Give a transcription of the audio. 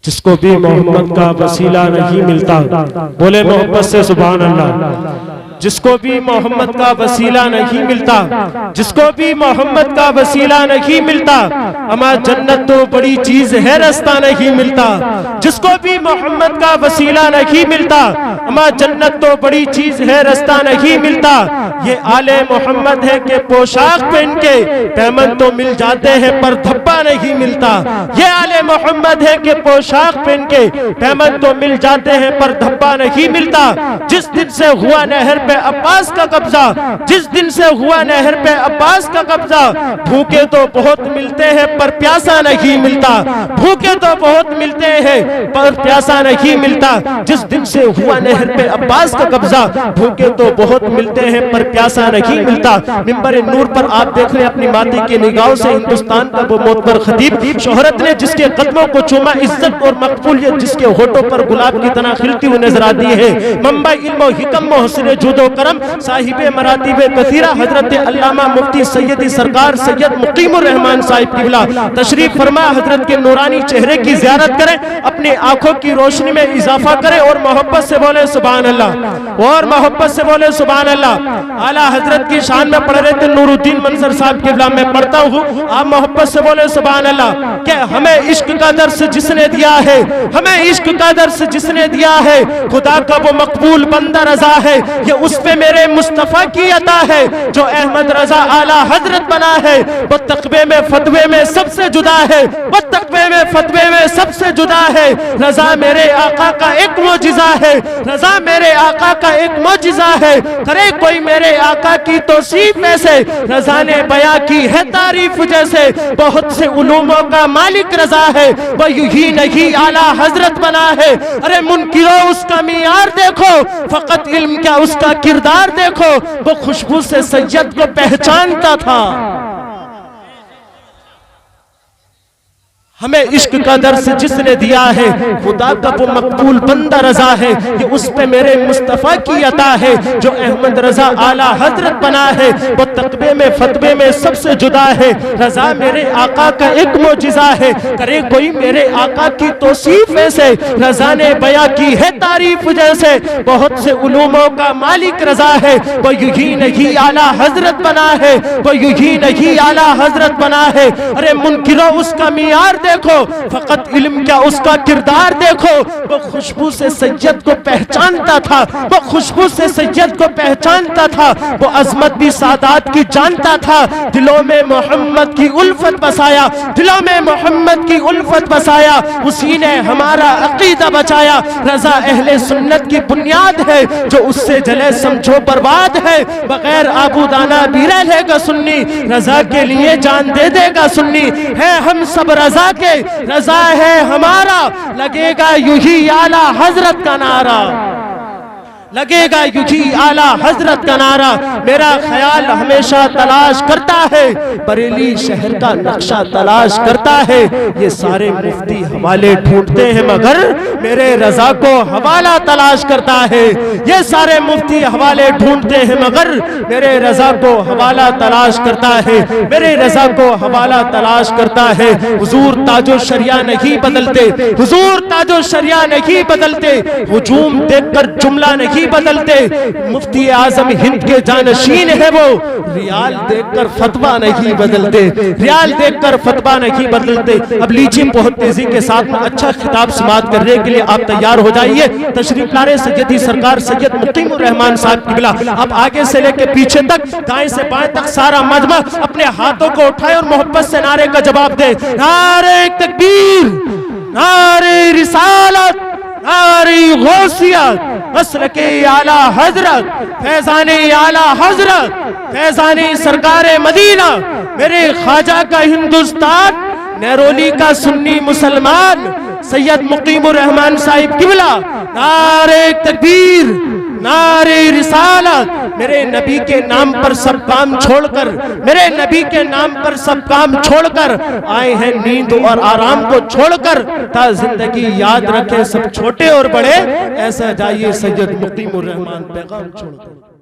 جس کو بھی محمد کا وسیلہ نہیں ملتا، بولے محبت سے سبحان اللہ، جس کو بھی محمد کا وسیلہ نہیں ملتا، جس کو بھی محمد کا وسیلہ نہیں ملتا، اما جنت تو بڑی چیز ہے رستہ نہیں ملتا، جس کو بھی محمد کا وسیلہ نہیں ملتا، اما جنت تو بڑی چیز ہے رستہ نہیں ملتا۔ یہ آل محمد ہے کہ پوشاک پہن کے پیمن تو مل جاتے ہیں پر دھبا نہیں ملتا، یہ آل محمد ہے کہ پوشاک پہن کے پیمن تو مل جاتے ہیں پر دھبا نہیں ملتا۔ جس دن سے ہوا نہر پہ عباس کا قبضہ، جس دن سے ہوا نہر پہ عباس کا قبضہ، بھوکے تو بہت ملتے ہیں پر پیاسا نہیں ملتا، بھوکے تو بہت ملتے ہیں پر پیاسا نہیں ملتا۔ جس دن سے ہوا نہر پہ عباس کا قبضہ، بھوکے تو بہت ملتے ہیں پر پیاسا نہیں ملتا۔ منبر نور پر آپ دیکھ رہے اپنی ماتے کی نگاہوں سے ہندوستان کا وہ معتبر خطیب، شہرت نے جس کے قدموں کو چوما، عزت اور مقبولیت جس کے ہونٹوں پر گلاب کی طرح کھلتی ہوئی نظر آتی ہے، منبع علم و حکم و حسن جود و کرم، صاحب مراتب کثیرہ، حضرت علامہ مفتی سیدی سرکار سید مقیم الرحمان صاحب قبلہ تشریف فرما، حضرت کے نورانی چہرے کی زیارت کریں، اپنی آنکھوں کی روشنی میں اضافہ کریں اور محبت سے بولے سبحان اللہ، اور محبت سے بولے سبحان اللہ۔ اعلیٰ حضرت کی شان میں پڑھ رہے تھے نور الدین منظر صاحب قبلہ، میں پڑھتا ہوں، آپ محبت سے بولے سبحان اللہ، کہ ہمیں عشق کا درس جس نے دیا ہے، ہمیں عشق کا درس جس نے دیا ہے، خدا کا وہ مقبول بندہ رضا ہے، یہ اس پہ میرے مصطفیٰ کی عطا ہے، جو احمد رضا اعلیٰ حضرت بنا ہے، وہ تقوی میں فتوے میں سب سے جدا ہے، وہ تقوی میں فتوے میں سب سے جدا ہے۔ رضا میرے آقا کا ایک معجزہ ہے، رضا میرے آقا کا ایک معجزہ ہے، کرے کوئی میرے آقا کی توصیف ایسے، رضا نے بیاں کی ہے تعریف جیسے، بہت سے علوموں کا مالک رضا ہے، وہ یہی نہیں اعلیٰ حضرت بنا ہے۔ ارے منکروں اس کا معیار دیکھو، فقط علم کیا اس کا کردار دیکھو، وہ خوشبو سے سید کو پہچانتا تھا۔ ہمیں عشق کا درس جس نے دیا ہے، خدا کا وہ مقبول بندہ رضا ہے، یہ اس پہ میرے مصطفیٰ کی عطا ہے، جو احمد رضا اعلیٰ حضرت بنا ہے، وہ تقوی میں فتوے میں سب سے جدا ہے۔ رضا میرے آقا کا ایک معجزہ ہے، کرے کوئی میرے آقا کی توصیف ایسے، رضا نے بیاں کی ہے تعریف جیسے، بہت سے علوموں کا مالک رضا ہے، وہ یہی نہیں اعلیٰ حضرت بنا ہے، وہ یہی نہیں اعلیٰ حضرت بنا ہے۔ ارے منکروں اس کا معیار دیکھو، فقط علم کیا اس کا کردار دیکھو، وہ خوشبو سے سید کو پہچانتا تھا، وہ خوشبو سے سید کو پہچانتا تھا، وہ عظمت بھی سادات کی جانتا تھا، دلوں میں محمد کی الفت بسایا، دلوں میں محمد کی الفت بسایا، اسی نے ہمارا عقیدہ بچایا۔ رضا اہل سنت کی بنیاد ہے، جو اس سے جلے سمجھو برباد ہے، بغیر آبودانہ بھی رہے گا سنی، رضا کے لیے جان دے دے گا سنی، ہے ہم سب رضا کے، رضا ہے ہمارا، لگے گا یہی اعلیٰ حضرت کا نعرہ، لگے گا یہی اعلیٰ حضرت کا نعرہ۔ میرا خیال ہمیشہ تلاش کرتا ہے، بریلی شہر کا نقشہ تلاش کرتا ہے، یہ سارے مفتی حوالے ڈھونڈتے ہیں مگر میرے رضا کو حوالہ تلاش کرتا ہے، یہ سارے مفتی حوالے ڈھونڈتے ہیں مگر میرے رضا کو حوالہ تلاش کرتا ہے، میرے رضا کو حوالہ تلاش کرتا ہے۔ حضور تاج و شریعہ نہیں بدلتے، حضور تاج و شریعہ نہیں بدلتے، ہجوم دیکھ کر جملہ نہیں بدلتے، مفتی اعظم ہند کے جانشین ہے وہ، ریال دیکھ کر فتوہ نہیں بدلتے، ریال دیکھ کر فتوہ نہیں بدلتے۔ اب لیجیے بہت تیزی کے ساتھ میں اچھا خطاب سماعت کرنے کے لیے آپ تیار ہو جائیے، تشریف لارے سیدی سرکار سید مقیم الرحمان صاحب قبلہ۔ اب آگے سے لے کے پیچھے تک، دائیں سے بائیں تک سارا مجمع اپنے ہاتھوں کو اٹھائے اور محبت سے نعرے کا جواب دے، نعرہ تکبیر، نعرہ رسالت، نعرہ غوثیت، مسلک اعلیٰ حضرت، فیضان اعلیٰ حضرت، فیضان سرکار مدینہ، میرے خواجہ کا ہندوستان، نیرولی کا سنی مسلمان، سید مقیم الرحمان صاحب قبلہ، نعرہ تکبیر، نعرہ رسالت، میرے نبی کے نام پر سب کام چھوڑ کر، میرے نبی کے نام پر سب کام چھوڑ کر آئے ہیں، نیند اور آرام کو چھوڑ کر، تا زندگی یاد رکھیں سب چھوٹے اور بڑے، ایسا جائیے سید مقیم الرحمان پیغام چھوڑ کر۔